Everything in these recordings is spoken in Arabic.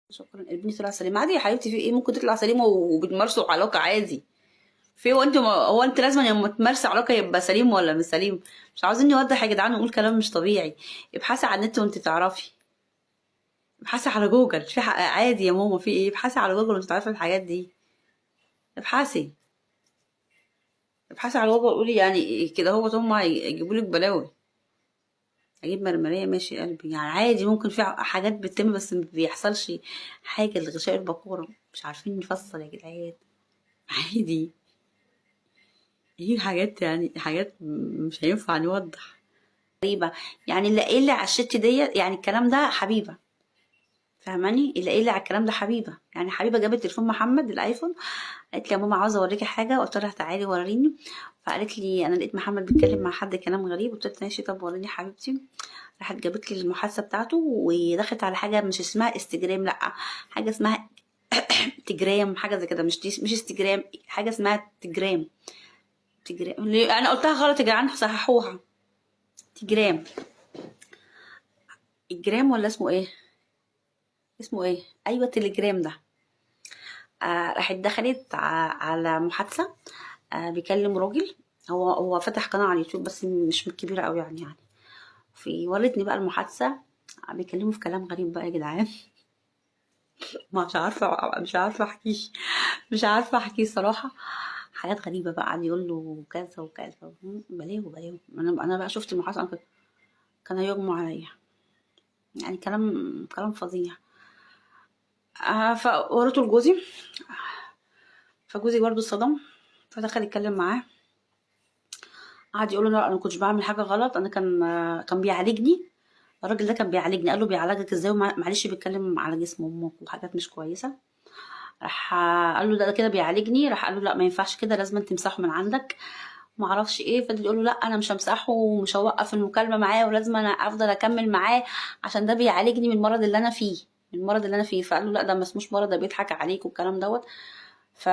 شكرا. ابني طلع سليم عادي يا حبيبتي، في ايه؟ ممكن تطلع سليمه وبتمارسوا علاقه عادي. في هو انت لازم لما تمارسي علاقه يبقى سليم ولا مش سليم؟ مش عاوزين نوضح يا جدعان ونقول كلام مش طبيعي. ابحثي على النت وانت تعرفي. ابحثي على جوجل في حق عادي يا ماما، في ايه؟ ابحثي على جوجل وانت تعرفي الحاجات دي. ابحثي. ابحثي على جوجل قولي يعني كده هو هم هيجيبوا لك بلاوي. اجيب مرمريه ماشي يا قلبي، يعني عادي ممكن في حاجات بتتم بس ما بيحصلش حاجه لغشاء البقوره. مش عارفين نفصل يا جدعان. عادي. هي حاجات يعني حاجات مش هينفع نوضح. غريبة. يعني اللي قايل لي على الشت ديت يعني الكلام ده حبيبة. فاهماني؟ اللي قايل لي على الكلام ده حبيبة، يعني حبيبة جابت تليفون محمد الايفون، قالت لي يا ماما عاوزة اوريكي حاجة، قلت لها تعالي وريني. فقالت لي انا لقيت محمد بيتكلم مع حد كلام غريب، قلت لها ماشي طب وريني حبيبتي. راحت جابت لي المحادثة بتاعته ودخلت على حاجة مش اسمها استجرام، لا حاجة اسمها تجرام، حاجة زي كده، مش استجرام، حاجة اسمها تجرام. تجرام انا قلتها غلط يا جدعان صححوها. تجرام. الجرام ولا اسمه ايه؟ اسمه ايه؟ ايوه تليجرام ده. راحت دخلت على محادثه. بيكلم راجل. هو فتح قناه على اليوتيوب بس مش كبيره قوي يعني. في ورتني بقى المحادثه. بيكلموا في كلام غريب بقى يا جدعان. مش عارفه احكيه. مش عارفه احكيه صراحه. حاجات غريبه بقى، قعد يقول له كذا وكذا. بلاوي. انا بقى شفت المحادثه كان هيغمى عليا. يعني كلام فظيع. فوريته لجوزي. فجوزي برضه اتصدم. فدخل يتكلم معاه. قعد يقول له لا انا ما كنتش بعمل حاجه غلط، انا كان بيعالجني. الراجل ده كان بيعالجني. قال له بيعالجك ازاي؟ معلش بيتكلم على جسم امك وحاجات مش كويسه. راح قال له ده كده بيعالجني. راح قال له لا ما ينفعش كده، لازم تمسحه من عندك. ما اعرفش ايه. فضل يقول له لا انا مش همسحه ومش هوقف المكالمه معاه ولازم انا افضل اكمل معاه عشان ده بيعالجني من المرض اللي انا فيه. من المرض اللي انا فيه. فقال له لا ده ما اسموش مرض، ده بيضحك عليك والكلام دوت. ف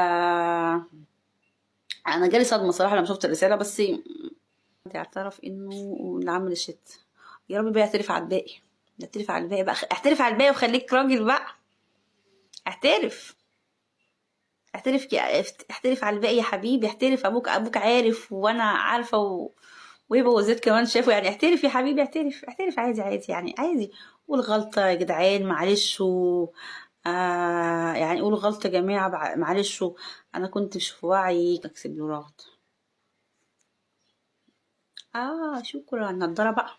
انا جالي صدمه صراحه لما شفت الرساله. بس اعترف انه اللي عمل الشت. يا رب بيعترف على الباقي. اعترف على الباقي بقى، اعترف على الباقي وخليك راجل بقى. اعترف. احترف على الباقي يا حبيبي. احترف. ابوك عارف وانا عارفه وهبه وزيد كمان شافوا. يعني احترف يا حبيبي. احترف عادي يعني عادي. قول غلطه يا جدعان معلش يعني قول غلطه يا جماعه معلش انا كنت مش في وعي. اكسب له رغد. شكرا النضاره بقى.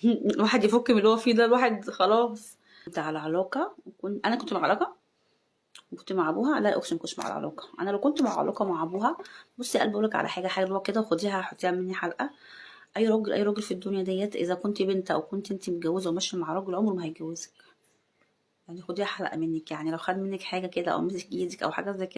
الواحد يفك من اللي هو فيه ده. الواحد خلاص. كنت على علاقه انا كنت مع علاقه وكنت مع ابوها. لا اقسم كنتش مع العلاقه. انا لو كنت مع علاقه مع ابوها. بصي قلبي اقولك على حاجه حلوه كده وخديها حطيها مني حلقه. اي راجل في الدنيا ديت اذا كنت بنت او كنت انت متجوزه وماشيه مع راجل عمره ما هيتجوزك. يعني خديها حلقه منك. يعني لو خد منك حاجه كده او مسك ايدك او حاجه زي كده